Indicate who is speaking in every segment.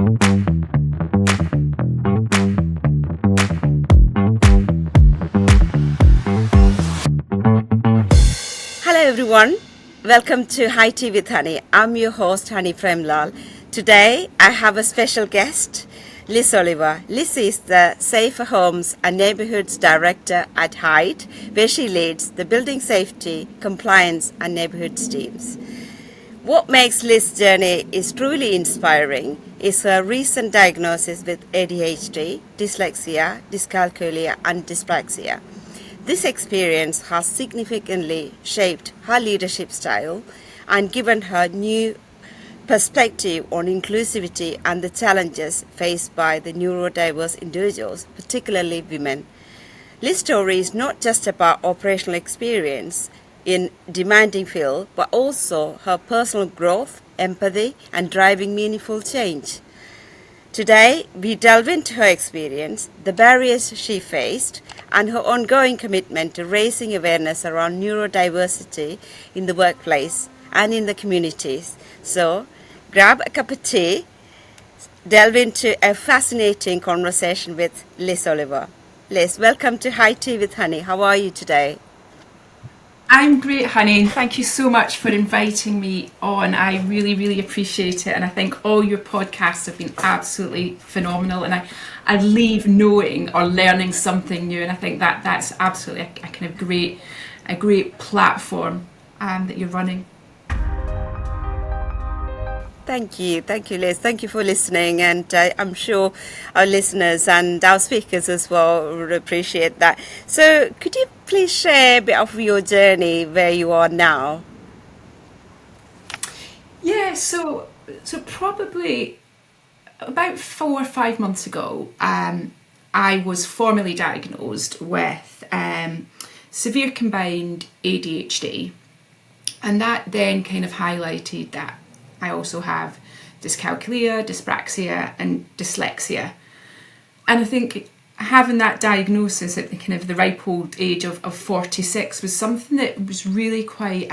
Speaker 1: Hello everyone, welcome to Hyde with Hony. I'm your host Hony Premlal. Today I have a special guest, Liz Oliver. Liz is the Safer Homes Neighbourhoods Director at Hyde, where she leads the building safety, compliance and neighbourhoods teams. What makes Liz's journey is truly inspiring is her recent diagnosis with ADHD, dyslexia, dyscalculia and dyspraxia. This experience has significantly shaped her leadership style and given her new perspective on inclusivity and the challenges faced by the neurodiverse individuals, particularly women. Liz's story is not just about operational experience in demanding field, but also her personal growth, empathy, and driving meaningful change. Today, we delve into her experience, the barriers she faced, and her ongoing commitment to raising awareness around neurodiversity in the workplace and in the communities. So, grab a cup of tea, delve into a fascinating conversation with Liz Oliver. Liz, welcome to Hyde with Hony. How are you today?
Speaker 2: I'm great, Hony, and thank you so much for inviting me on. I really, really appreciate it, and I think all your podcasts have been absolutely phenomenal, and I leave knowing or learning something new, and I think that's absolutely a kind of a great platform that you're running.
Speaker 1: Thank you, Liz. Thank you for listening, and I'm sure our listeners and our speakers as well would appreciate that. So, could you please share a bit of your journey where you are now?
Speaker 2: Yeah, so probably about 4 or 5 months ago, I was formally diagnosed with severe combined ADHD, and that then kind of highlighted that I also have dyscalculia, dyspraxia and dyslexia. And I think having that diagnosis at the kind of the ripe old age of 46 was something that was really quite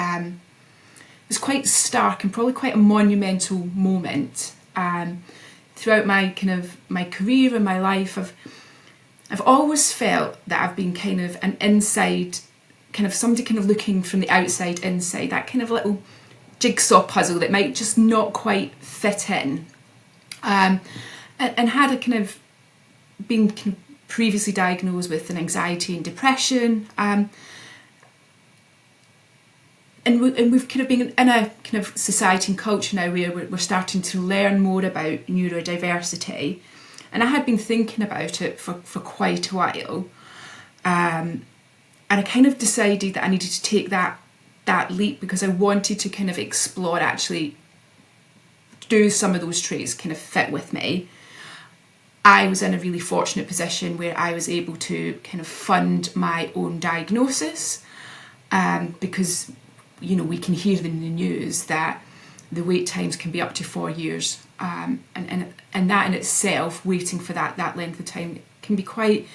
Speaker 2: stark and probably quite a monumental moment. Throughout my career and my life, I've always felt that I've been kind of an inside, kind of somebody kind of looking from the outside inside, that kind of little jigsaw puzzle that might just not quite fit in, and had a kind of been previously diagnosed with an anxiety and depression, and we've kind of been in a kind of society and culture now where we're starting to learn more about neurodiversity, and I had been thinking about it for quite a while, and I kind of decided that I needed to take that leap because I wanted to kind of explore, actually do some of those traits kind of fit with me. I was in a really fortunate position where I was able to kind of fund my own diagnosis, because we can hear in the news that the wait times can be up to 4 years, and that in itself, waiting for that length of time, can be quite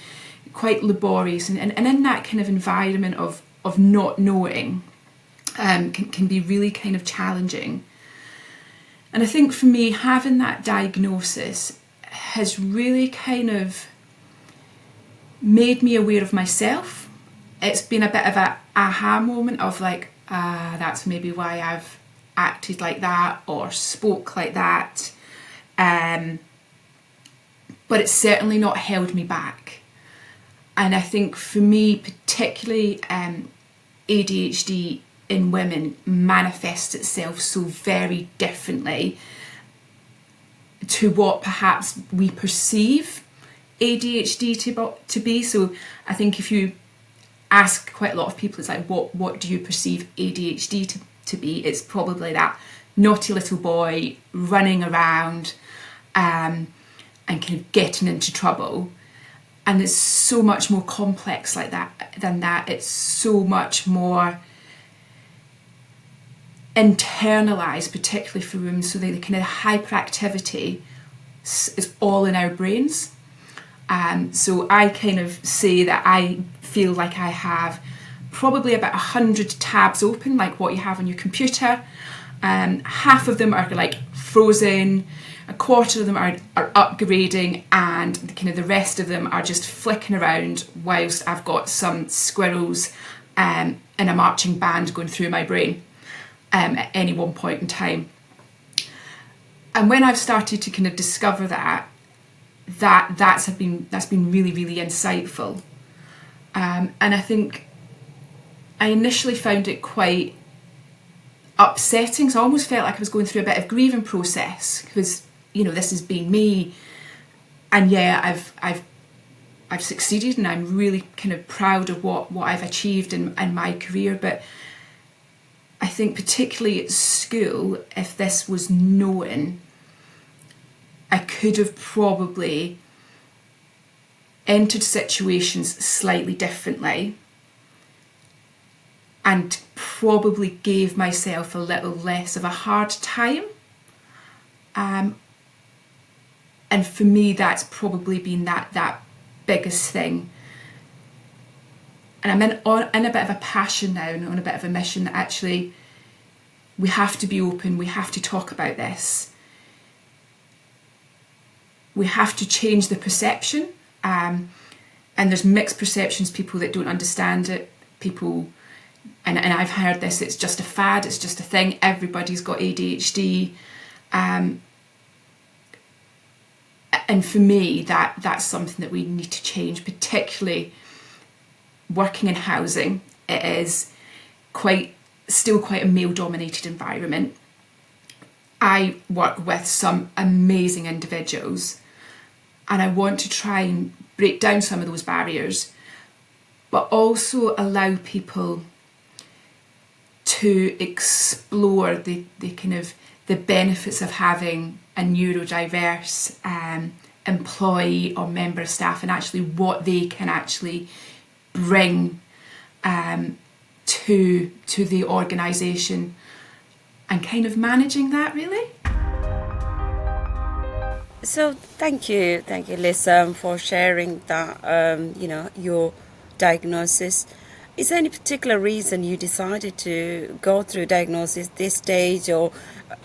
Speaker 2: laborious, and in that kind of environment of not knowing, can be really kind of challenging. And I think for me, having that diagnosis has really kind of made me aware of myself. It's been a bit of a aha moment of like, that's maybe why I've acted like that or spoke like that. But it's certainly not held me back. And I think for me, particularly ADHD in women manifests itself so very differently to what perhaps we perceive ADHD to be. So I think if you ask quite a lot of people, it's like, what do you perceive ADHD to be? It's probably that naughty little boy running around and kind of getting into trouble. And it's so much more complex like that than that. It's so much more internalised, particularly for women, so the kind of hyperactivity is all in our brains. So I kind of say that I feel like I have probably about 100 tabs open, like what you have on your computer. Half of them are like frozen, a quarter of them are upgrading, and kind of the rest of them are just flicking around whilst I've got some squirrels in a marching band going through my brain at any one point in time. And when I've started to kind of discover that's been really, really insightful. And I think I initially found it quite upsetting, so I almost felt like I was going through a bit of grieving process, because this has been me, and I've succeeded, and I'm really kind of proud of what I've achieved in my career. But I think particularly at school, if this was known, I could have probably entered situations slightly differently and probably gave myself a little less of a hard time. And for me, that's probably been that biggest thing. And I'm in a bit of a passion now, and on a bit of a mission that actually we have to be open, we have to talk about this. We have to change the perception. And there's mixed perceptions, people that don't understand it, people, and I've heard this, it's just a fad, it's just a thing, everybody's got ADHD. And for me, that's something that we need to change, particularly working in housing. It is still quite a male-dominated environment. I work with some amazing individuals, and I want to try and break down some of those barriers, but also allow people to explore the kind of the benefits of having a neurodiverse employee or member of staff, and actually what they can actually bring to the organisation, and kind of managing that, really.
Speaker 1: So thank you, Liz, for sharing that, your diagnosis. Is there any particular reason you decided to go through diagnosis this stage, or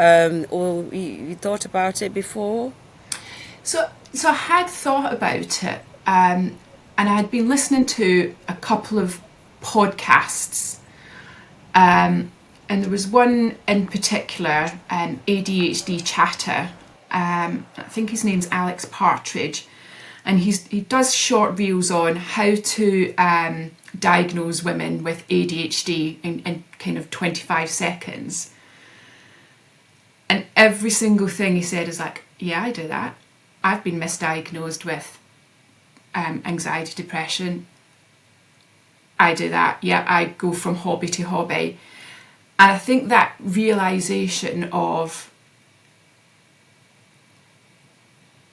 Speaker 1: you thought about it before?
Speaker 2: So I had thought about it, and I had been listening to a couple of podcasts, and there was one in particular, an ADHD chatter. I think his name's Alex Partridge, and he does short reels on how to diagnose women with ADHD in kind of 25 seconds. And every single thing he said is like, yeah, I do that. I've been misdiagnosed with anxiety, depression. I do that. Yeah, I go from hobby to hobby. And I think that realisation of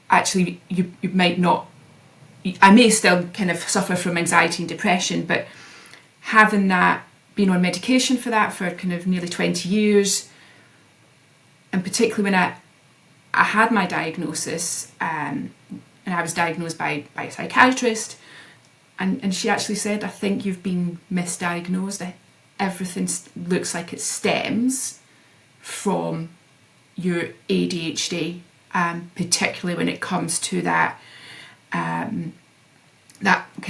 Speaker 2: actually you might not, I may still kind of suffer from anxiety and depression, but having that, been on medication for that for kind of nearly 20 years, and particularly when I had my diagnosis, and I was diagnosed by a psychiatrist, and she actually said, I think you've been misdiagnosed. Everything looks like it stems from your ADHD, particularly when it comes to that kind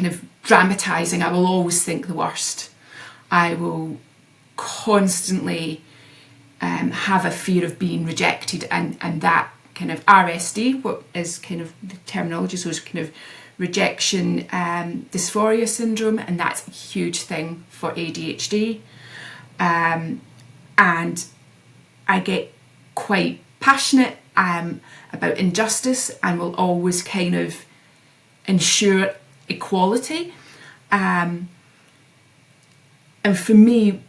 Speaker 2: of dramatising. I will always think the worst. I will constantly have a fear of being rejected, and that kind of RSD, what is kind of the terminology, so it's kind of rejection dysphoria syndrome, and that's a huge thing for ADHD. And I get quite passionate about injustice, and will always kind of ensure equality. And for me,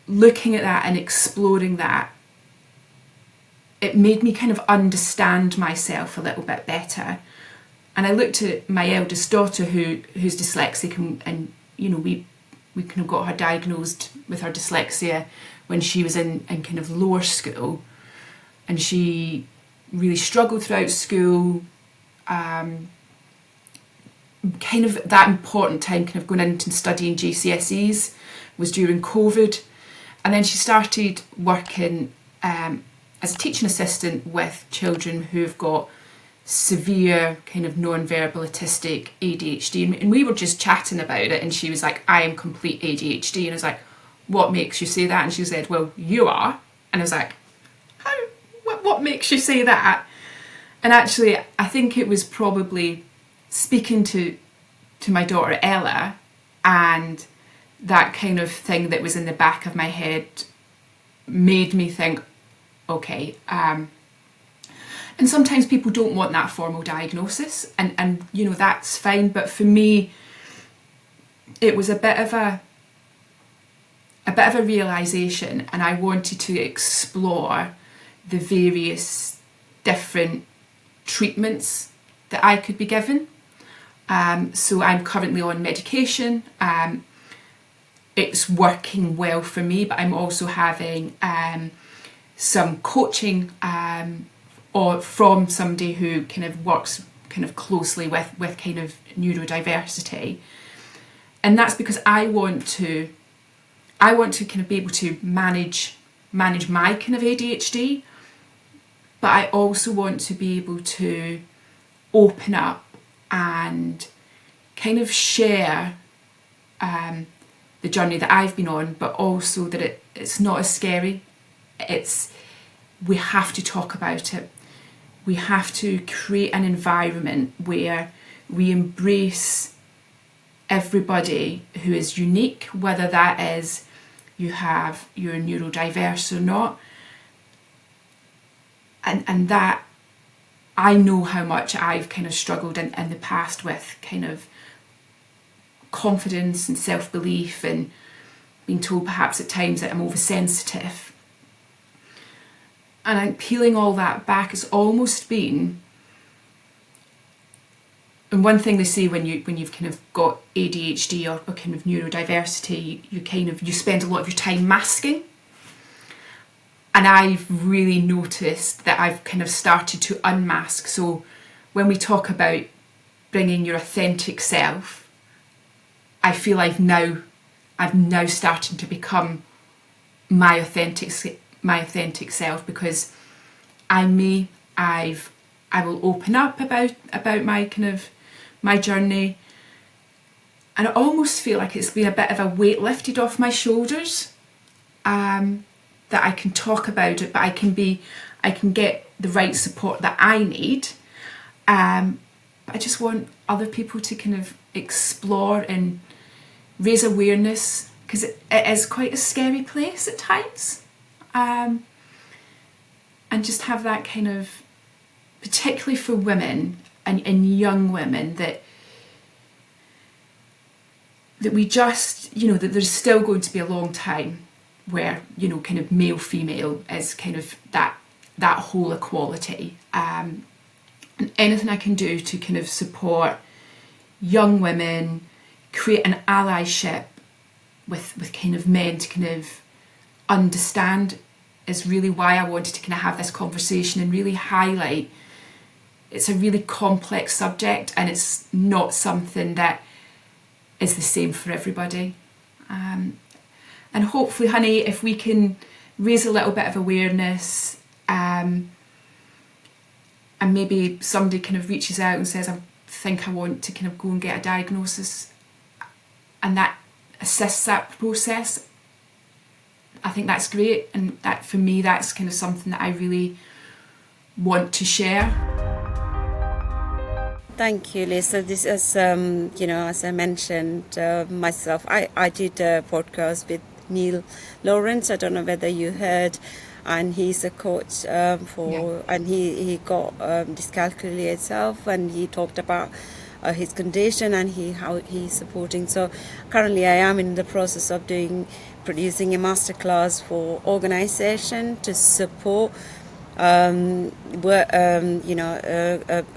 Speaker 2: looking at that and exploring that, it made me kind of understand myself a little bit better. And I looked at my eldest daughter who's dyslexic, and we kind of got her diagnosed with her dyslexia when she was in kind of lower school, and she really struggled throughout school. Kind of that important time, kind of going into studying GCSEs, was during COVID, and then she started working as a teaching assistant with children who've got severe kind of non-verbal autistic ADHD, and we were just chatting about it, and she was like, I am complete ADHD, and I was like, what makes you say that? And she said, well, you are. And I was like, how, what makes you say that? And actually I think it was probably speaking to my daughter Ella, and that kind of thing that was in the back of my head made me think, okay, and sometimes people don't want that formal diagnosis, and you know, that's fine, but for me it was a bit of a realisation, and I wanted to explore the various different treatments that I could be given. So I'm currently on medication. It's working well for me, but I'm also having some coaching or from somebody who kind of works kind of closely with kind of neurodiversity. And that's because I want to kind of be able to manage my kind of ADHD, but I also want to be able to open up and kind of share the journey that I've been on, but also that it's not as scary. We have to talk about it. We have to create an environment where we embrace everybody who is unique, whether that is you're neurodiverse or not. And that, I know how much I've kind of struggled in the past with kind of confidence and self-belief, and being told perhaps at times that I'm oversensitive. And I'm peeling all that back. It's almost been, and one thing they say when you've kind of got ADHD or kind of neurodiversity, you spend a lot of your time masking. And I've really noticed that I've kind of started to unmask. So when we talk about bringing your authentic self, I feel I've now started to become my authentic self, because I will open up about my kind of my journey, and I almost feel like it's been a bit of a weight lifted off my shoulders, that I can talk about it, but I can get the right support that I need. But I just want other people to kind of explore and raise awareness, because it is quite a scary place at times. And just have that kind of, particularly for women and young women, that we just, you know, that there's still going to be a long time where, you know, kind of male female is kind of that whole equality, and anything I can do to kind of support young women, create an allyship with kind of men to kind of understand, is really why I wanted to kind of have this conversation and really highlight it's a really complex subject, and it's not something that is the same for everybody. And hopefully, Hony, if we can raise a little bit of awareness, and maybe somebody kind of reaches out and says, I think I want to kind of go and get a diagnosis, and that assists that process, I think that's great. And that, for me, that's kind of something that I really want to share.
Speaker 1: Thank you, Lisa. This is, as I mentioned myself, I did a podcast with Neil Lawrence. I don't know whether you heard, and he's a coach and he got dyscalculia itself, and he talked about his condition and how he's supporting. So currently I am in the process of producing a masterclass for organization to support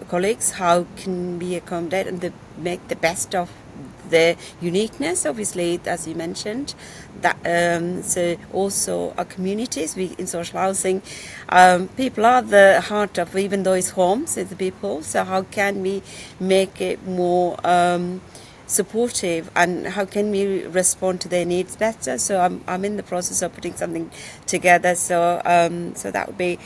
Speaker 1: colleagues how can we accommodate and make the best of their uniqueness, obviously, as you mentioned, that so also our communities, we in social housing, people are the heart of, even though it's homes, it's the people, so how can we make it more supportive, and how can we respond to their needs better. So I'm in the process of putting something together. So so that would be.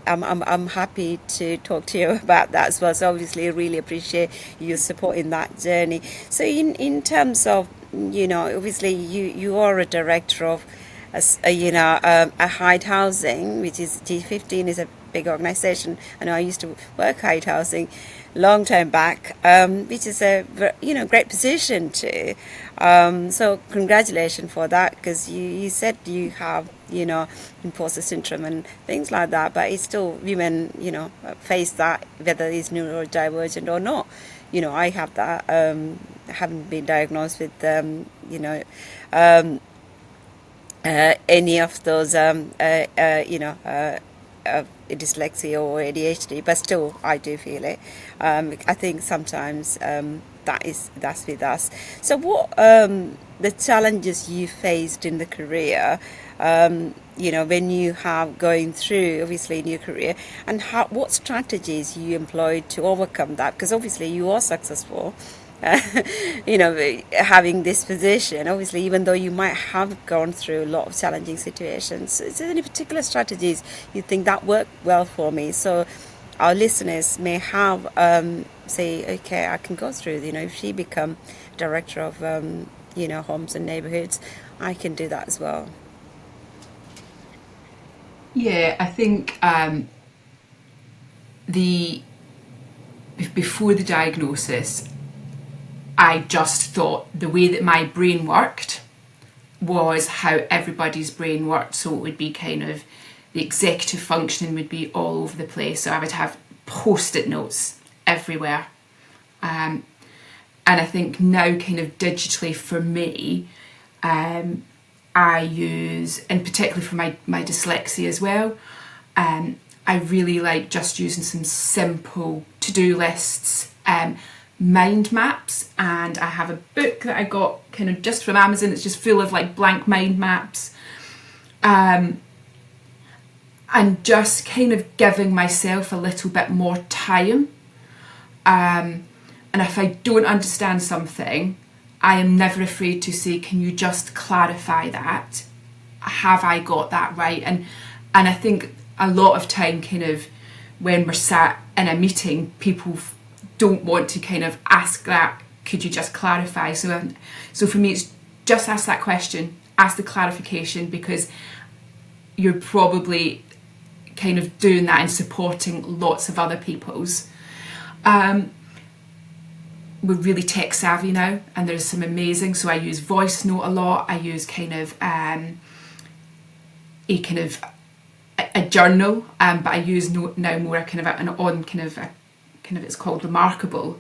Speaker 1: I'm happy to talk to you about that as well. So obviously, I really appreciate your support in that journey. So in terms of, obviously you are a director of a Hyde Housing, which is G15 is a big organisation. I know I used to work Hyde Housing long time back, which is a great position to. So congratulations for that, because you said you have imposter syndrome and things like that, but it's still women face that, whether it's neurodivergent or not. I have that. I haven't been diagnosed with any of those dyslexia or ADHD, but still I do feel it. I think sometimes that's with us. So what the challenges you faced in the career, when you have going through obviously in your career, and what strategies you employed to overcome that, because obviously you are successful. Having this position, obviously, even though you might have gone through a lot of challenging situations, is there any particular strategies you think that work well for me? So our listeners may have say, okay, I can go through. If she become director of homes and neighbourhoods, I can do that as well.
Speaker 2: Yeah, I think before the diagnosis, I just thought the way that my brain worked was how everybody's brain worked. So it would be kind of the executive functioning would be all over the place. So I would have post-it notes everywhere. And I think now kind of digitally for me, I use, and particularly for my dyslexia as well, I really like just using some simple to-do lists, mind maps, and I have a book that I got kind of just from Amazon. It's just full of like blank mind maps, and just kind of giving myself a little bit more time, and if I don't understand something, I am never afraid to say, can you just clarify that? Have I got that right? And I think a lot of time kind of when we're sat in a meeting, people don't want to kind of ask that, could you just clarify? So for me, it's just ask that question, ask the clarification, because you're probably kind of doing that and supporting lots of other people's. We're really tech savvy now, and there's some amazing, so I use voice note a lot. I use kind of a journal, but I use now more kind of it's called Remarkable,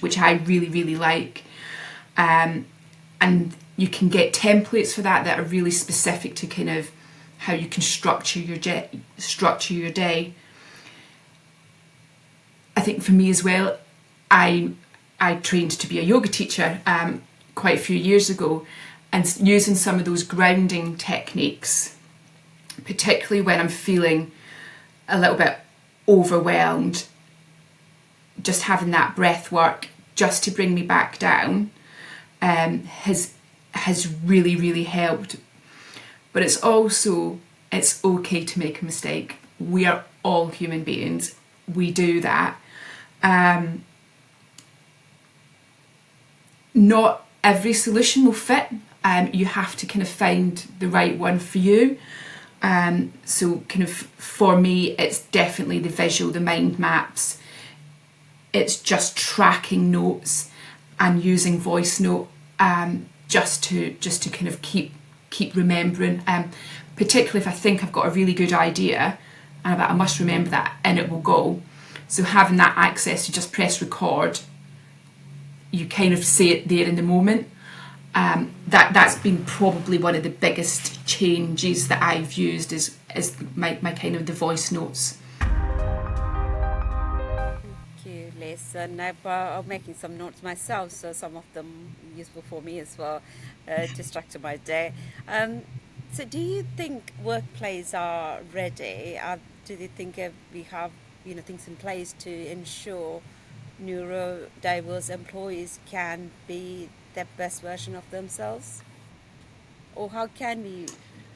Speaker 2: which I really like, and you can get templates for that are really specific to kind of how you can structure your day. I think for me as well, I trained to be a yoga teacher quite a few years ago, and using some of those grounding techniques, particularly when I'm feeling a little bit overwhelmed, just having that breath work just to bring me back down has really helped. But it's okay to make a mistake. We are all human beings. We do that. Not every solution will fit. You have to kind of find the right one for you. So kind of for me, it's definitely the visual, the mind maps. It's just tracking notes and using voice note, just to kind of keep remembering. Particularly if I think I've got a really good idea, and I must remember that, and it will go. So having that access to just press record, you kind of say it there in the moment. That's been probably one of the biggest changes that I've used is my kind of the voice notes.
Speaker 1: Thank you, Liz. And I'm making some notes myself, so some of them useful for me as well, to structure my day. So do you think workplaces are ready? Do you think we have things in place to ensure neurodiverse employees can be the best version of themselves? Or how can we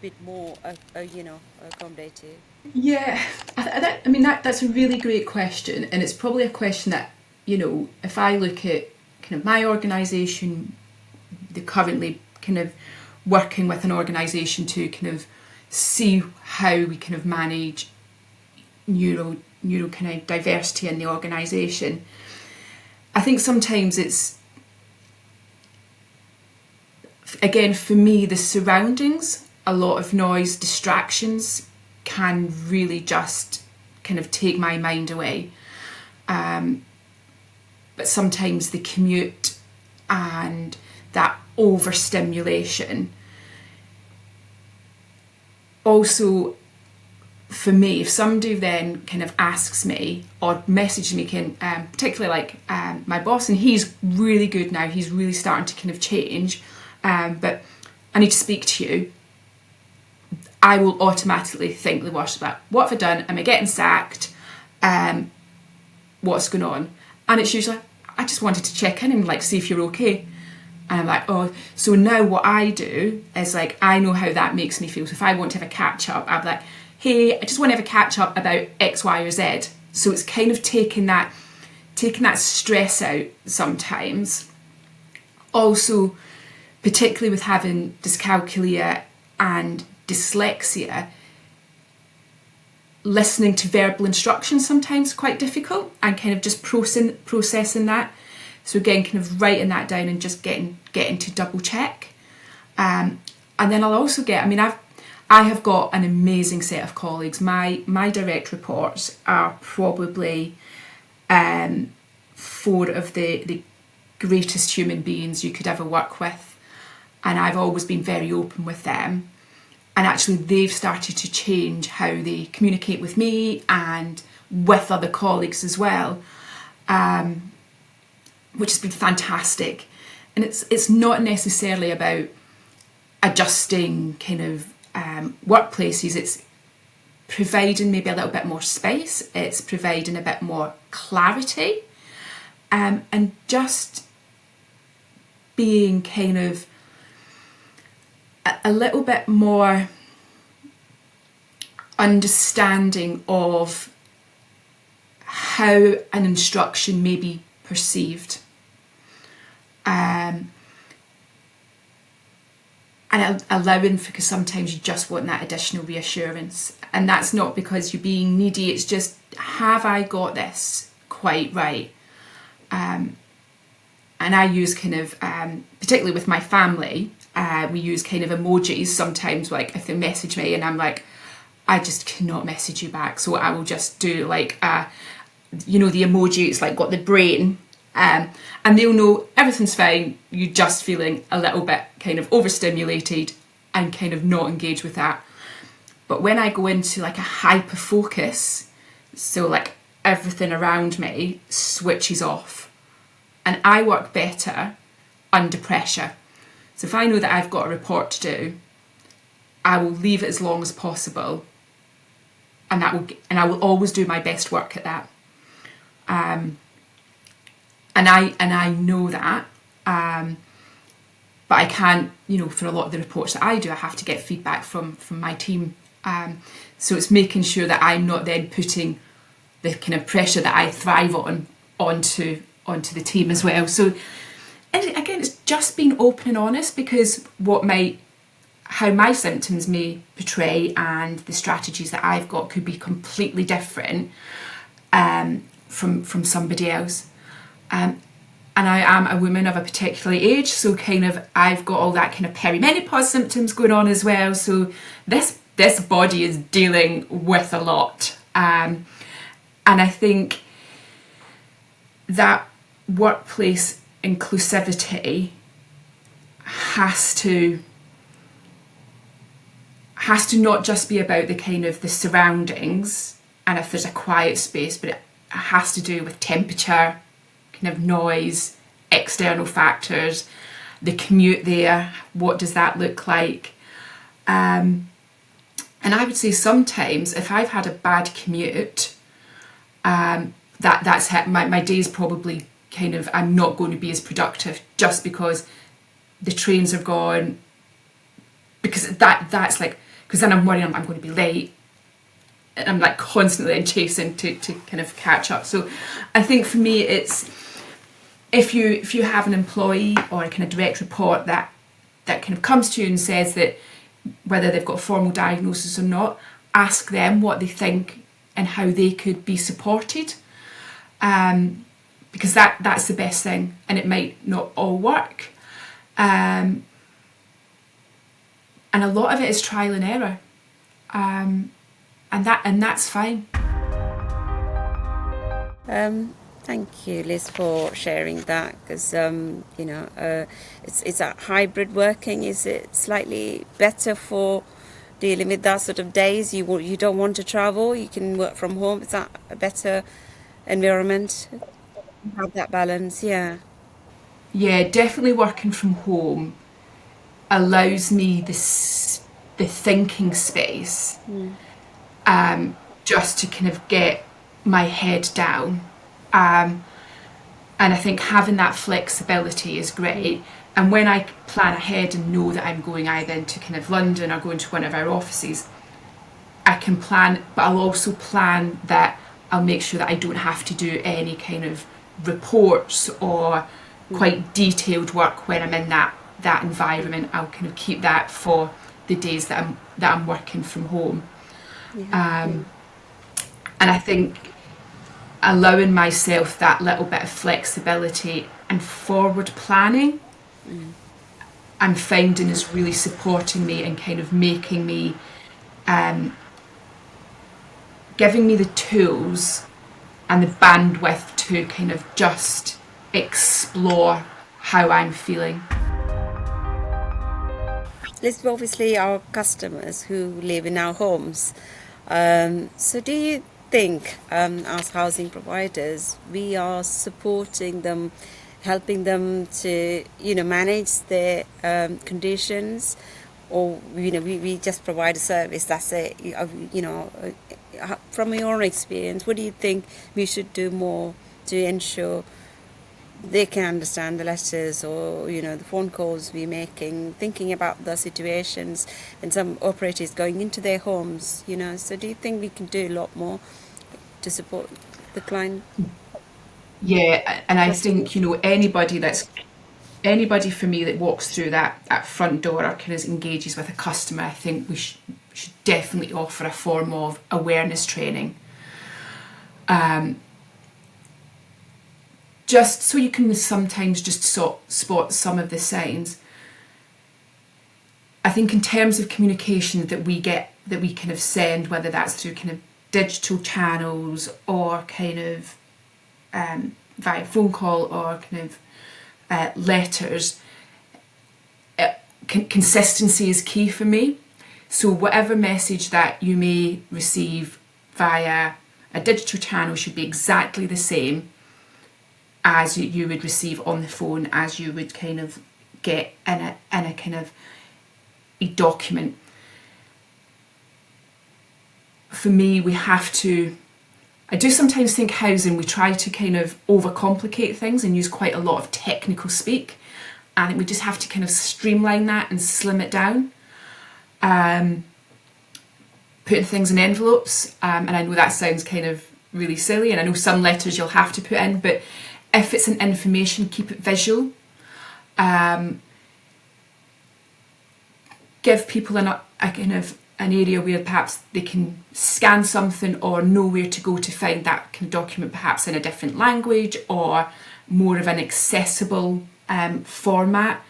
Speaker 1: bit more, accommodative?
Speaker 2: Yeah, I mean that's a really great question, and it's probably a question that, if I look at kind of my organisation, the currently kind of working with an organisation to kind of see how we kind of manage neuro kind of diversity in the organisation. I think sometimes it's, again, for me, the surroundings, a lot of noise, distractions can really just kind of take my mind away. But sometimes the commute and that overstimulation. Also, for me, if somebody then kind of asks me or messages me, particularly like my boss, and he's really good now, he's really starting to kind of change, but I need to speak to you, I will automatically think the worst about what have I done? Am I getting sacked? What's going on? And it's usually, I just wanted to check in and like see if you're okay. And I'm like, oh, so now what I do is like, I know how that makes me feel. So if I want to have a catch up, I'm like, hey, I just want to have a catch up about X, Y, or Z. So it's kind of taking that stress out sometimes. Also, particularly with having dyscalculia and dyslexia, listening to verbal instructions sometimes is quite difficult, and kind of just processing that. So again, kind of writing that down and just getting to double check. And then I'll also get, I have got an amazing set of colleagues. My direct reports are probably 4 of the greatest human beings you could ever work with. And I've always been very open with them. And actually they've started to change how they communicate with me and with other colleagues as well, which has been fantastic. And it's not necessarily about adjusting kind of workplaces. It's providing maybe a little bit more space. It's providing a bit more clarity, and just being kind of a little bit more understanding of how an instruction may be perceived. And allowing, because sometimes you just want that additional reassurance, and that's not because you're being needy, it's just, have I got this quite right? And I use kind of, particularly with my family, we use kind of emojis sometimes, like if they message me and I'm like, I just cannot message you back, so I will just do like the emoji, it's like got the brain, and they'll know everything's fine, you're just feeling a little bit kind of overstimulated and kind of not engaged with that. But when I go into like a hyper focus, so like everything around me switches off, and I work better under pressure. So if I know that I've got a report to do, I will leave it as long as possible, and I will always do my best work at that. And I know that, but I can't, for a lot of the reports that I do, I have to get feedback from my team. So it's making sure that I'm not then putting the kind of pressure that I thrive on onto the team as well. So, and again, it's just being open and honest, because how my symptoms may portray and the strategies that I've got could be completely different from somebody else. And I am a woman of a particular age, so kind of I've got all that kind of perimenopause symptoms going on as well. So this body is dealing with a lot. And I think that workplace inclusivity has to not just be about the kind of the surroundings and if there's a quiet space, but it has to do with temperature, kind of noise, external factors, the commute there, what does that look like? And I would say sometimes if I've had a bad commute, that's it. My day's probably kind of, I'm not going to be as productive just because the trains are gone, because that's like, because then I'm worrying I'm going to be late, and I'm like constantly chasing to kind of catch up. So I think for me it's, if you have an employee or a kind of direct report that kind of comes to you and says that whether they've got a formal diagnosis or not, ask them what they think and how they could be supported, because that's the best thing, and it might not all work, and a lot of it is trial and error, and that's fine.
Speaker 1: Thank you, Liz, for sharing that, because it's a hybrid working. Is it slightly better for dealing with that sort of days? You don't want to travel, you can work from home. Is that a better environment? Have that balance, yeah.
Speaker 2: Yeah, definitely working from home allows me the thinking space, just to kind of get my head down. And I think having that flexibility is great. And when I plan ahead and know that I'm going either into kind of London or going to one of our offices, I can plan, but I'll also plan that I'll make sure that I don't have to do any kind of reports or quite detailed work when I'm in that environment. I'll kind of keep that for the days that I'm working from home. And I think allowing myself that little bit of flexibility and forward planning, I'm finding is really supporting me and kind of making me, giving me the tools and the bandwidth to kind of just explore how I'm feeling.
Speaker 1: Liz, obviously our customers who live in our homes. So do you think, as housing providers, we are supporting them, helping them to, manage their conditions, or we just provide a service? That's it. From your own experience, what do you think we should do more to ensure they can understand the letters or the phone calls we're making, thinking about the situations, and some operators going into their homes? So do you think we can do a lot more to support the client?
Speaker 2: Yeah, and I think anybody for me that walks through that front door or kind of engages with a customer, I think we should definitely offer a form of awareness training, just so you can sometimes just spot some of the signs. I think in terms of communication that we get, that we kind of send, whether that's through kind of digital channels or kind of via phone call or kind of letters, consistency is key for me. So whatever message that you may receive via a digital channel should be exactly the same as you would receive on the phone, as you would kind of get in a kind of a document. For me, I do sometimes think housing, we try to kind of overcomplicate things and use quite a lot of technical speak. I think we just have to kind of streamline that and slim it down. Putting things in envelopes, and I know that sounds kind of really silly, and I know some letters you'll have to put in, but if it's an information, keep it visual. Give people a kind of an area where perhaps they can scan something or know where to go to find that kind of document, perhaps in a different language or more of an accessible format.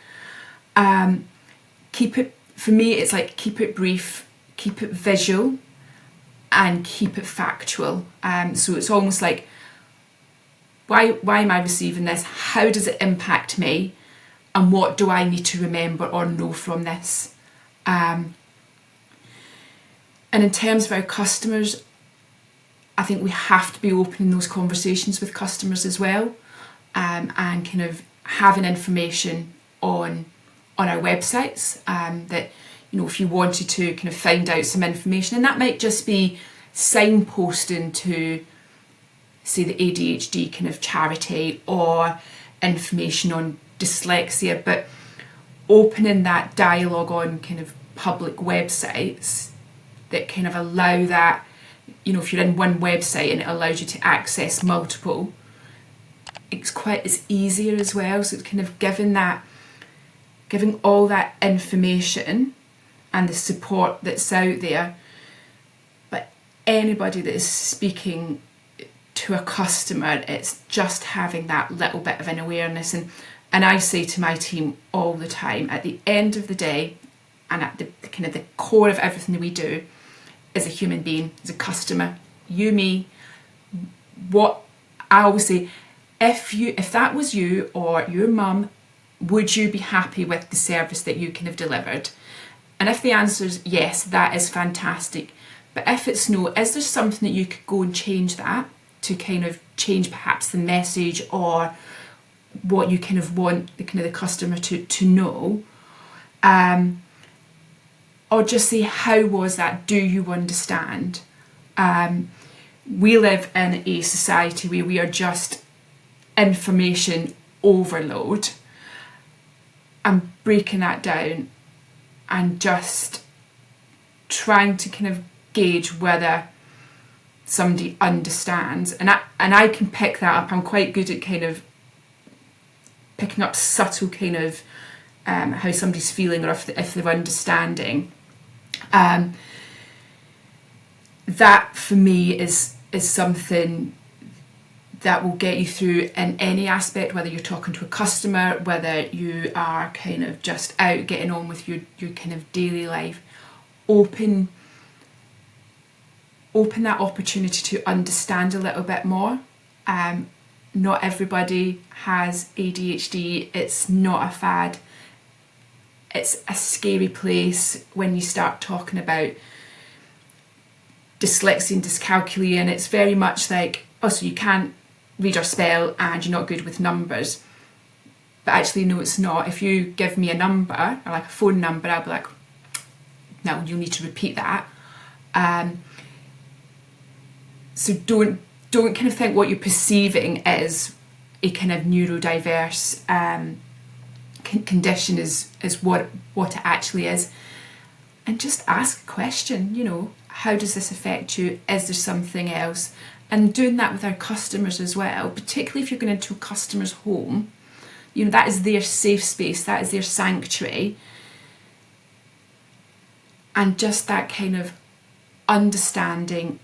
Speaker 2: For me, it's like keep it brief, keep it visual, and keep it factual. So it's almost like, why am I receiving this? How does it impact me? And what do I need to remember or know from this? And in terms of our customers, I think we have to be open in those conversations with customers as well, and kind of having information on our websites, that if you wanted to kind of find out some information, and that might just be signposting to say the ADHD kind of charity or information on dyslexia, but opening that dialogue on kind of public websites that kind of allow that, if you're in one website and it allows you to access multiple, it's easier as well. So it's kind of giving all that information and the support that's out there. But anybody that is speaking to a customer, it's just having that little bit of an awareness. And I say to my team all the time, at the end of the day, and at the kind of the core of everything that we do, as a human being, as a customer, you, me, what I always say, if that was you or your mum, would you be happy with the service that you kind of delivered? And if the answer is yes, that is fantastic. But if it's no, is there something that you could go and change that to kind of change perhaps the message or what you kind of want the customer to know? Or just say, how was that? Do you understand? We live in a society where we are just information overload, and breaking that down and just trying to kind of gauge whether somebody understands. And I can pick that up. I'm quite good at kind of picking up subtle kind of how somebody's feeling or if they're understanding. That for me is something that will get you through in any aspect, whether you're talking to a customer, whether you are kind of just out getting on with your kind of daily life. Open that opportunity to understand a little bit more. Not everybody has ADHD. It's not a fad. It's a scary place when you start talking about dyslexia and dyscalculia, and it's very much like, oh, so you can't read or spell and you're not good with numbers. But actually, no, it's not. If you give me a number, or like a phone number, I'll be like, no, you'll need to repeat that. So don't kind of think what you're perceiving is a kind of neurodiverse condition is what it actually is. And just ask a question, how does this affect you? Is there something else? And doing that with our customers as well, particularly if you're going into a customer's home, that is their safe space, that is their sanctuary. And just that kind of understanding,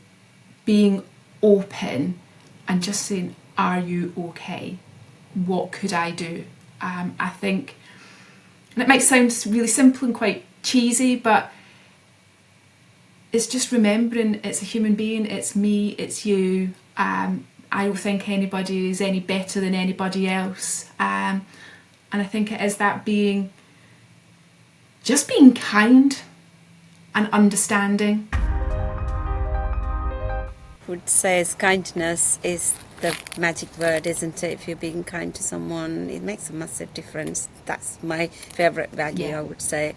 Speaker 2: being open and just saying, are you okay? What could I do? I think, and it might sound really simple and quite cheesy, but it's just remembering it's a human being, it's me, it's you. I don't think anybody is any better than anybody else. And I think it is that being kind and understanding.
Speaker 1: Would say kindness is the magic word, isn't it? If you're being kind to someone, it makes a massive difference. That's my favourite value, I would say.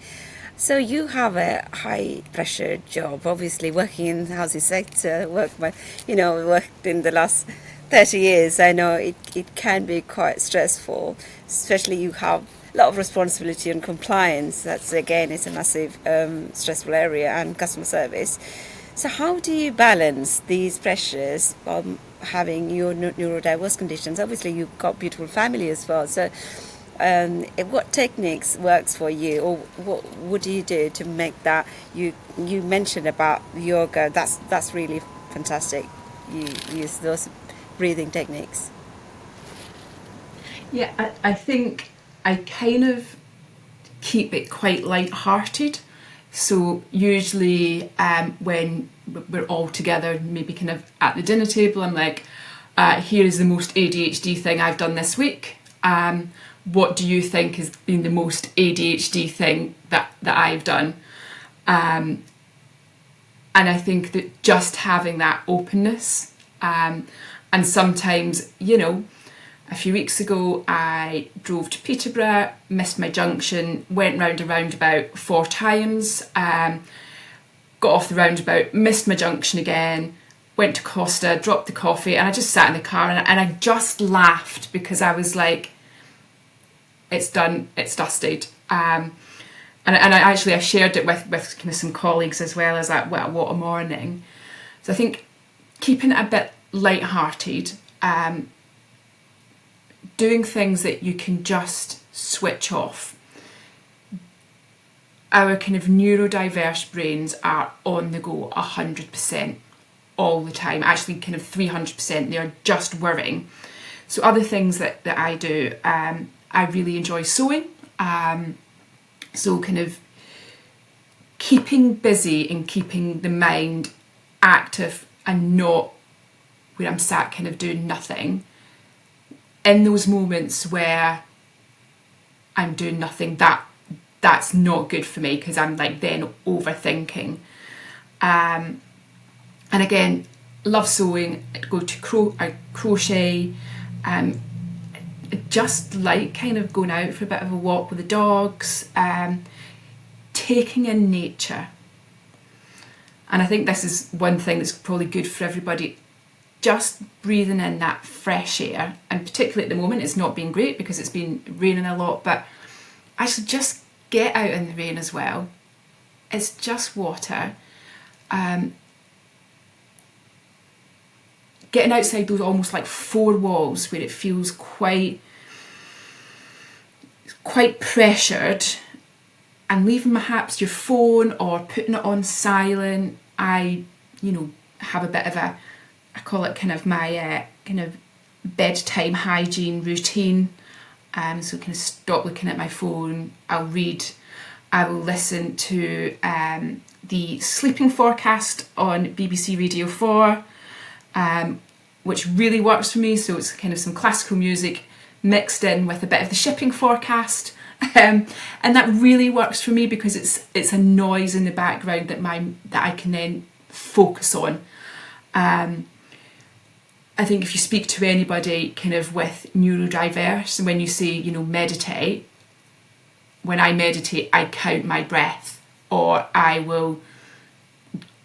Speaker 1: So you have a high pressure job, obviously working in the housing sector, worked in the last 30 years. I know it can be quite stressful, especially you have a lot of responsibility and compliance. That's again, it's a massive stressful area, and customer service. So how do you balance these pressures while having your neurodiverse conditions? Obviously you've got beautiful family as well. So what techniques works for you, or what do you do to make that? You mentioned about yoga. That's really fantastic. You use those breathing techniques.
Speaker 2: Yeah, I think I kind of keep it quite light-hearted. So usually when we're all together, maybe kind of at the dinner table, I'm like, here is the most ADHD thing I've done this week. What do you think has been the most ADHD thing that I've done? And I think that just having that openness, and sometimes, a few weeks ago I drove to Peterborough, missed my junction, went round a roundabout 4 times, got off the roundabout, missed my junction again, went to Costa, dropped the coffee, and I just sat in the car and I just laughed because I was like, it's done, it's dusted. And I shared it with kind of some colleagues as well, as that, well, what a morning. So I think keeping it a bit light-hearted, doing things that you can just switch off. Our kind of neurodiverse brains are on the go 100% all the time, actually kind of 300%. They're just whirring. So other things that I do, I really enjoy sewing. So kind of keeping busy and keeping the mind active and not where I'm sat kind of doing nothing. In those moments where I'm doing nothing, that's not good for me, because I'm like then overthinking. And again, love sewing, go to crochet, just like kind of going out for a bit of a walk with the dogs, taking in nature. And I think this is one thing that's probably good for everybody, just breathing in that fresh air. And particularly at the moment, it's not been great because it's been raining a lot, but actually just get out in the rain as well. It's just water. Getting outside those almost like four walls where it feels quite pressured, and leaving perhaps your phone or putting it on silent. I have a bit of a, I call it kind of my kind of bedtime hygiene routine. So kind of stop looking at my phone, I'll read, I will listen to the sleeping forecast on BBC Radio 4, which really works for me. So it's kind of some classical music mixed in with a bit of the shipping forecast. And that really works for me because it's a noise in the background that I can then focus on. I think if you speak to anybody kind of with neurodiverse, and when you say, meditate, when I meditate, I count my breath, or I will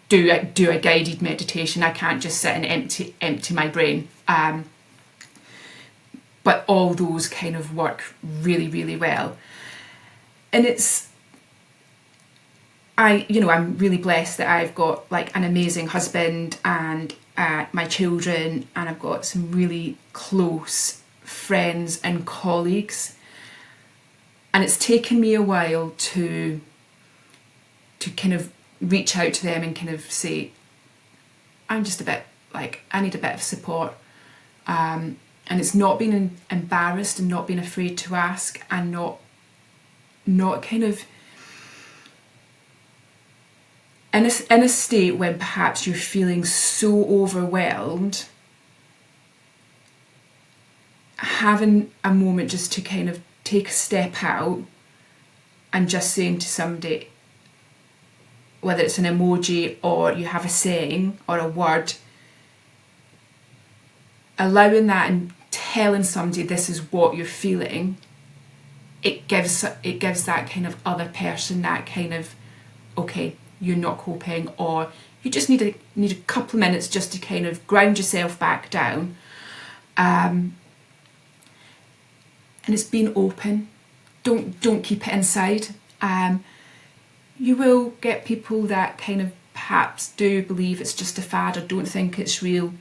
Speaker 2: do a guided meditation. I can't just sit and empty my brain. But all those kind of work really, really well. And I'm really blessed that I've got like an amazing husband and my children, and I've got some really close friends and colleagues. And it's taken me a while to kind of reach out to them and kind of say, I'm just a bit like, I need a bit of support. And it's not being embarrassed and not being afraid to ask, and not kind of in a state when perhaps you're feeling so overwhelmed, having a moment just to kind of take a step out and just saying to somebody, whether it's an emoji or you have a saying or a word, allowing that and telling somebody this is what you're feeling, it gives that kind of other person that kind of, okay, you're not coping, or you just need a couple of minutes just to kind of ground yourself back down. And it's being open. Don't keep it inside. You will get people that kind of perhaps do believe it's just a fad or don't think it's real.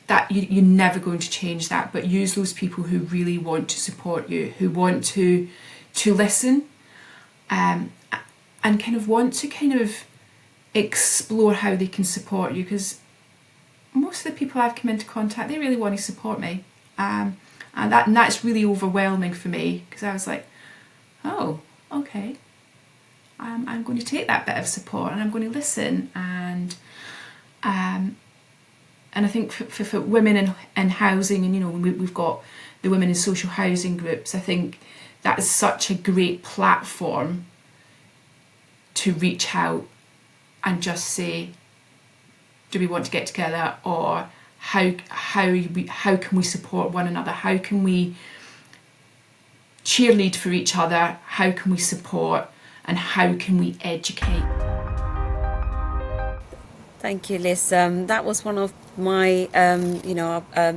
Speaker 2: That you're never going to change that, but use those people who really want to support you, who want to listen, and kind of want to kind of explore how they can support you, because most of the people I've come into contact, they really want to support me, and that's really overwhelming for me, because I was like, oh, okay, I'm going to take that bit of support and I'm going to listen, and I think for women in housing, and we've got the women in social housing groups, I think that is such a great platform to reach out and just say, do we want to get together, or how can we support one another, how can we cheerlead for each other, how can we support, and how can we educate.
Speaker 1: Thank you, Liz. That was one of my,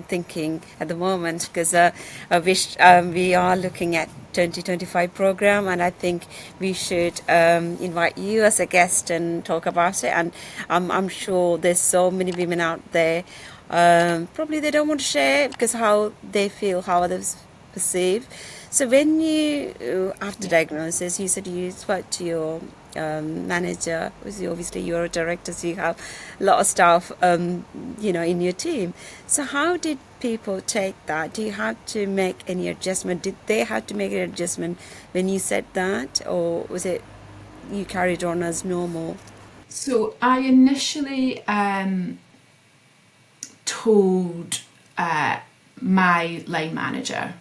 Speaker 1: thinking at the moment, because I wish we are looking at 2025 program, and I think we should invite you as a guest and talk about it. And I'm sure there's so many women out there, probably they don't want to share because how they feel, how others perceive. So when you, after diagnosis, you said you spoke to your manager, obviously you're a director, so you have a lot of staff, in your team. So how did people take that? Do you have to make any adjustment? Did they have to make an adjustment when you said that, or was it you carried on as normal?
Speaker 2: So I initially told my line manager.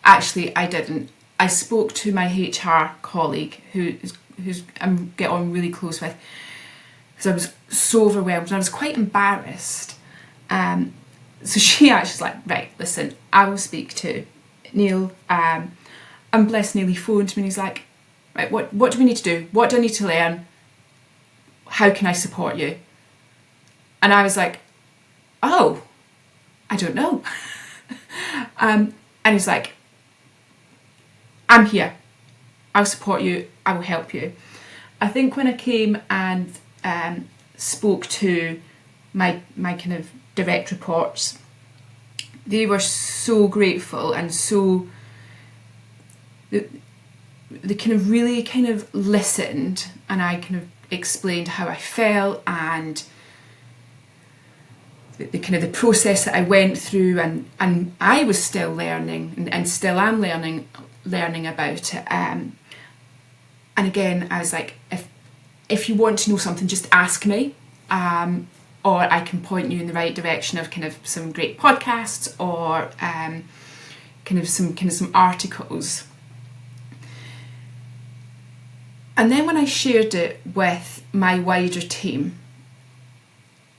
Speaker 2: Actually, I didn't. I spoke to my HR colleague, who's I get on really close with, because I was so overwhelmed and I was quite embarrassed. So she actually was like, right, listen, I will speak to Neil. And bless Neil, he phoned me and he's like, right, what do we need to do? What do I need to learn? How can I support you? And I was like, oh, I don't know. And he's like, I'm here. I'll support you. I will help you. I think when I came and spoke to my kind of direct reports, they were so grateful and so they kind of really kind of listened, and I kind of explained how I felt and the kind of the process that I went through, and I was still learning and still am learning about it. And again, I was like, if you want to know something, just ask me, or I can point you in the right direction of kind of some great podcasts or kind of some articles. And then when I shared it with my wider team,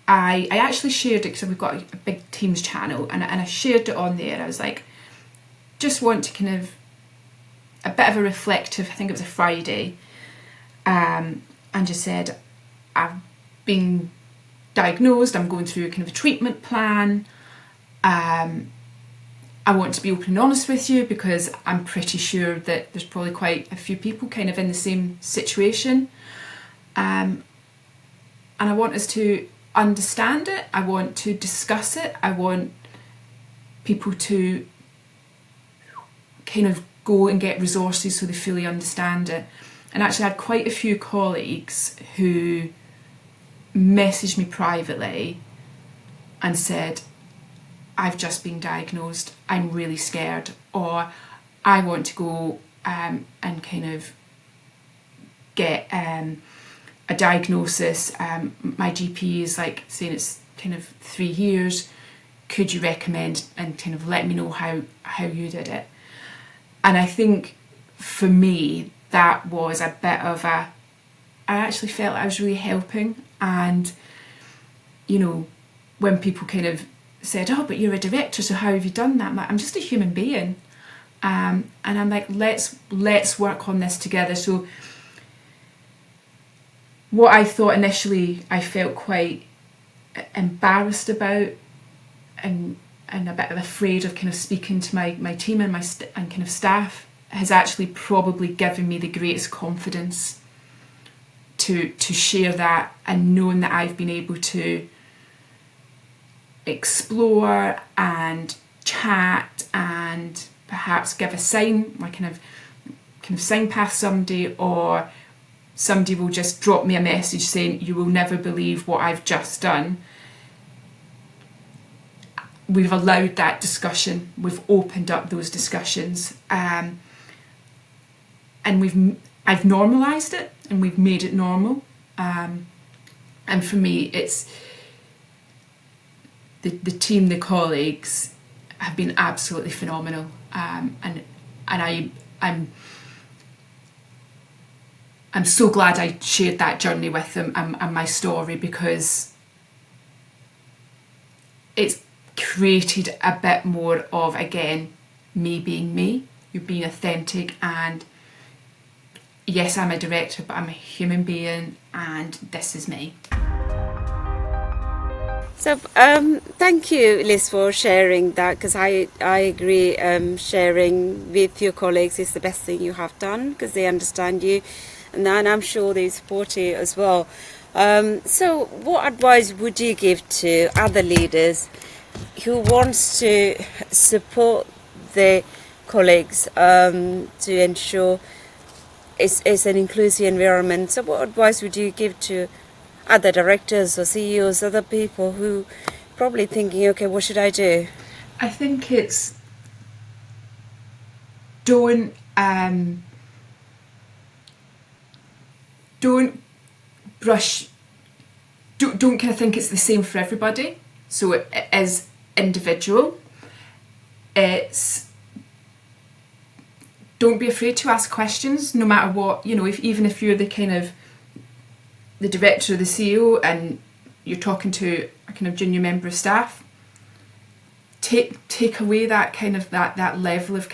Speaker 2: I actually shared it because we've got a big Teams channel, and I shared it on there. I was like, just want to kind of a bit of a reflective, I think it was a Friday, and just said, I've been diagnosed, I'm going through kind of a treatment plan. I want to be open and honest with you because I'm pretty sure that there's probably quite a few people kind of in the same situation. And I want us to understand it. I want to discuss it. I want people to kind of go and get resources so they fully understand it. And actually I had quite a few colleagues who messaged me privately and said, I've just been diagnosed, I'm really scared, or I want to go and kind of get a diagnosis. My GP is like saying it's kind of 3 years. Could you recommend and kind of let me know how you did it? And I think for me, that was a bit of I actually felt I was really helping. And, you know, when people kind of said, oh, but you're a director, so how have you done that? I'm like, I'm just a human being. And I'm like, let's work on this together. So what I thought initially I felt quite embarrassed about and a bit afraid of kind of speaking to my team and and kind of staff has actually probably given me the greatest confidence to share that, and knowing that I've been able to explore and chat and perhaps give a sign, like kind of sign past somebody, or somebody will just drop me a message saying, you will never believe what I've just done. We've allowed that discussion, we've opened up those discussions, and I've normalised it and we've made it normal. And for me, it's the team, the colleagues have been absolutely phenomenal. And I'm so glad I shared that journey with them and my story, because it's created a bit more of, again, me being me. You're being authentic, and yes, I'm a director, but I'm a human being, and this is me.
Speaker 1: So, thank you, Liz, for sharing that, because I agree. Sharing with your colleagues is the best thing you have done, because they understand you, and then I'm sure they support you as well. So, what advice would you give to other leaders who wants to support their colleagues to ensure it's an inclusive environment? So, what advice would you give to other directors or CEOs, other people who probably thinking, okay, what should I do?
Speaker 2: I think it's don't brush, don't kind of think it's the same for everybody. So it is individual. It's don't be afraid to ask questions, no matter what, you know, even if you're the kind of the director or the CEO and you're talking to a kind of junior member of staff, take away that kind of that level of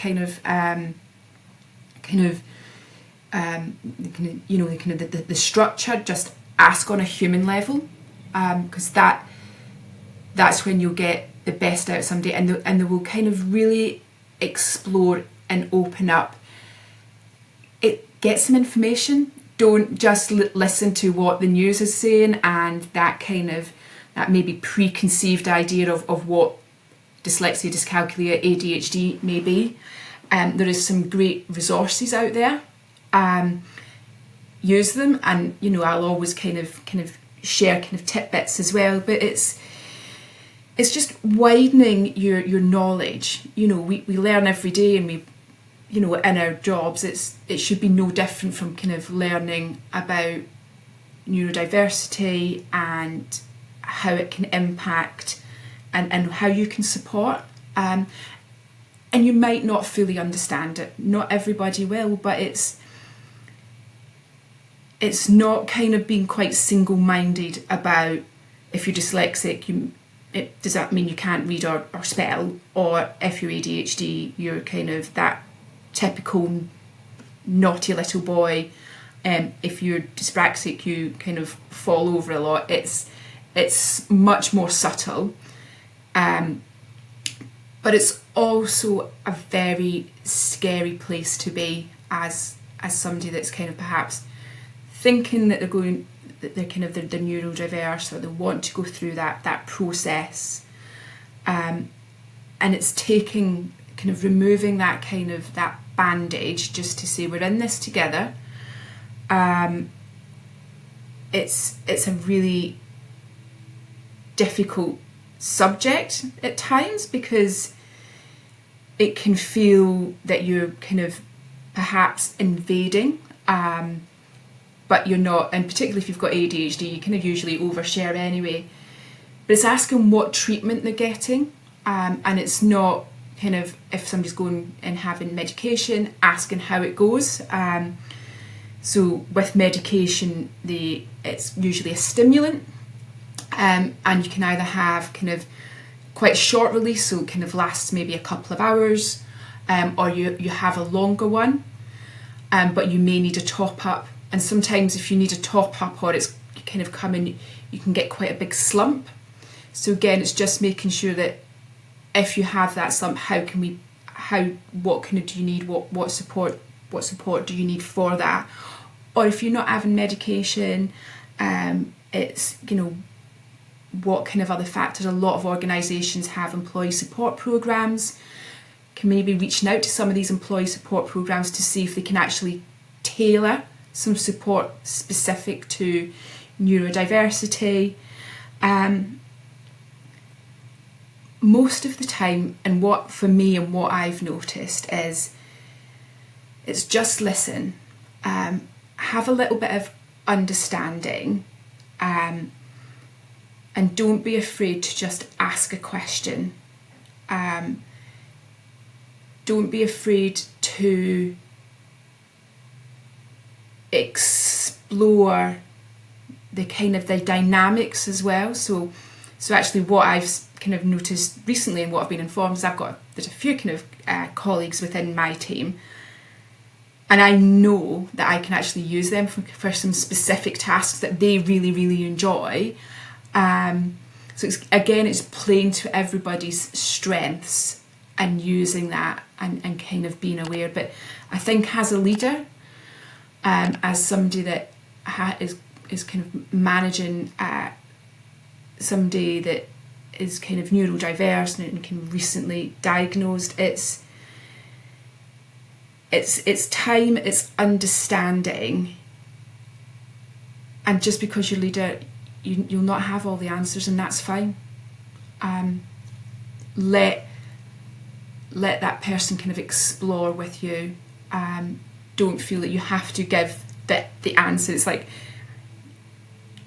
Speaker 2: the structure. Just ask on a human level, because that's when you'll get the best out of somebody, and they will kind of really explore and open up. Get some information. Don't just listen to what the news is saying and that maybe preconceived idea of what dyslexia, dyscalculia, ADHD may be. There is some great resources out there. Use them, and you know, I'll always kind of share kind of tidbits as well. But it's just widening your knowledge. You know, we learn every day, and we, you know, in our jobs, it should be no different from kind of learning about neurodiversity and how it can impact and how you can support. And you might not fully understand it. Not everybody will, but it's not kind of being quite single-minded about if you're dyslexic, does that mean you can't read or spell? Or if you're ADHD, you're kind of that typical naughty little boy. If you're dyspraxic, you kind of fall over a lot. It's much more subtle, but it's also a very scary place to be as somebody that's kind of perhaps thinking that they're neurodiverse, or they want to go through that process, and it's taking kind of removing that bandage just to say we're in this together. It's a really difficult subject at times, because it can feel that you're kind of perhaps invading, but you're not, and particularly if you've got ADHD, you kind of usually overshare anyway. But it's asking what treatment they're getting, and it's not kind of, if somebody's going and having medication, asking how it goes. So with medication, it's usually a stimulant, and you can either have kind of quite a short release, so it kind of lasts maybe a couple of hours, or you have a longer one, but you may need a top up. And sometimes if you need a top up, or it's kind of coming, you can get quite a big slump. So again, it's just making sure that if you have that slump, what kind of do you need, what support do you need for that? Or if you're not having medication, it's, you know, what kind of other factors. A lot of organisations have employee support programmes. Can maybe reaching out to some of these employee support programmes to see if they can actually tailor some support specific to neurodiversity. Most of the time, and what for me and what I've noticed is, it's just listen, have a little bit of understanding, and don't be afraid to just ask a question. Don't be afraid to explore the dynamics as well. So actually what I've kind of noticed recently, and what I've been informed, is there's a few kind of colleagues within my team, and I know that I can actually use them for some specific tasks that they really, really enjoy. So it's playing to everybody's strengths and using that and kind of being aware. But I think as a leader, as somebody that is kind of managing somebody that is kind of neurodiverse and kind of recently diagnosed, it's time, it's understanding. And just because you're leader, you'll not have all the answers, and that's fine. Let that person kind of explore with you. Don't feel that you have to give the answer. It's like,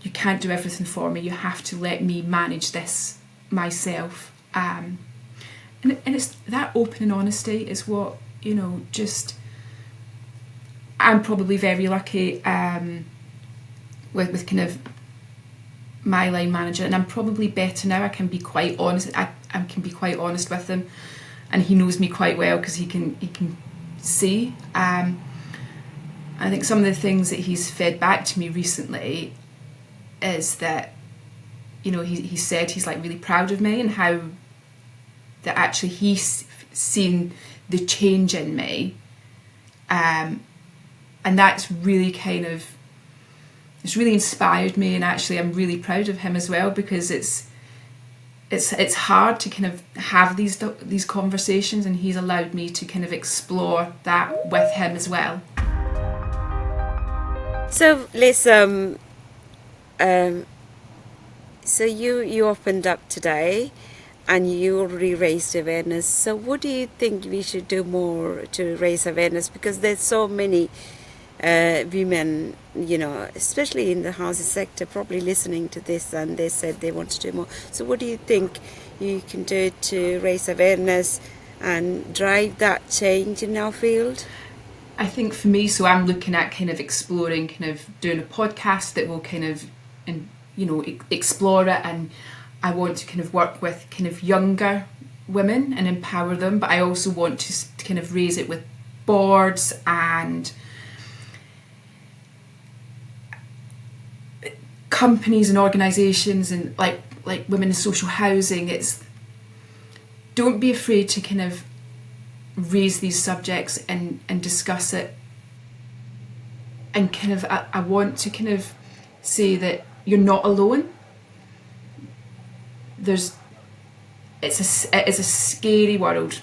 Speaker 2: you can't do everything for me. You have to let me manage this myself. And it's that open and honesty is what, just, I'm probably very lucky with kind of my line manager, and I'm probably better now. I can be quite honest. I can be quite honest with him, and he knows me quite well because he can see. I think some of the things that he's fed back to me recently is that, he said he's like really proud of me, and how that actually he's seen the change in me, and that's really it's really inspired me, and actually I'm really proud of him as well, because it's hard to kind of have these conversations, and he's allowed me to kind of explore that with him as well.
Speaker 1: So Liz, so you opened up today, and you already raised awareness. So what do you think we should do more to raise awareness? Because there's so many women, especially in the housing sector, probably listening to this, and they said they want to do more. So what do you think you can do to raise awareness and drive that change in our field?
Speaker 2: I think for me, so I'm looking at kind of exploring, kind of doing a podcast that will kind of, explore it, and I want to kind of work with kind of younger women and empower them, but I also want to kind of raise it with boards and companies and organisations, and like women in social housing. It's, don't be afraid to kind of raise these subjects and discuss it, and kind of I want to kind of say that you're not alone. It's a scary world,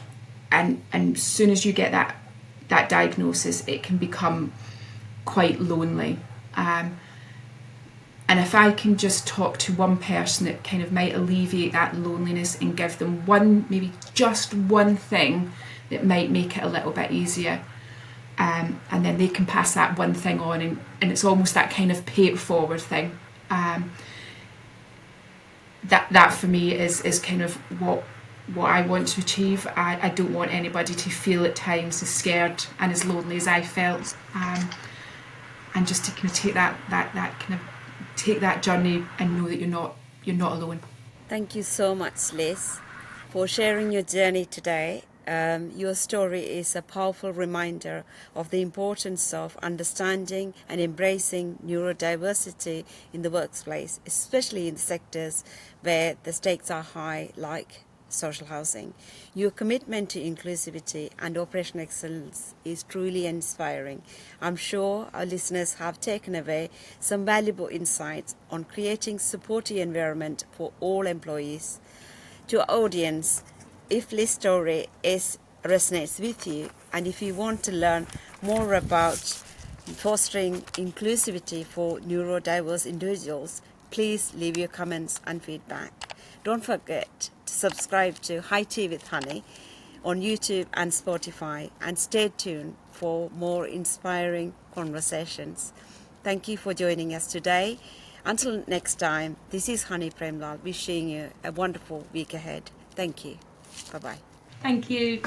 Speaker 2: and as soon as you get that diagnosis, it can become quite lonely. And if I can just talk to one person, it kind of might alleviate that loneliness and give them maybe just one thing that might make it a little bit easier. And then they can pass that one thing on, and it's almost that kind of pay it forward thing. That for me is kind of what I want to achieve. I don't want anybody to feel at times as scared and as lonely as I felt. And just to kind of take take that journey and know that you're not alone.
Speaker 1: Thank you so much, Liz, for sharing your journey today. Your story is a powerful reminder of the importance of understanding and embracing neurodiversity in the workplace, especially in the sectors where the stakes are high, like social housing. Your commitment to inclusivity and operational excellence is truly inspiring. I'm sure our listeners have taken away some valuable insights on creating supportive environment for all employees. To our audience, if Liz's story resonates with you, and if you want to learn more about fostering inclusivity for neurodiverse individuals, please leave your comments and feedback. Don't forget to subscribe to Hyde with Hony on YouTube and Spotify, and stay tuned for more inspiring conversations. Thank you for joining us today. Until next time, this is Hony Premlal wishing you a wonderful week ahead. Thank you. Bye-bye.
Speaker 2: Thank you.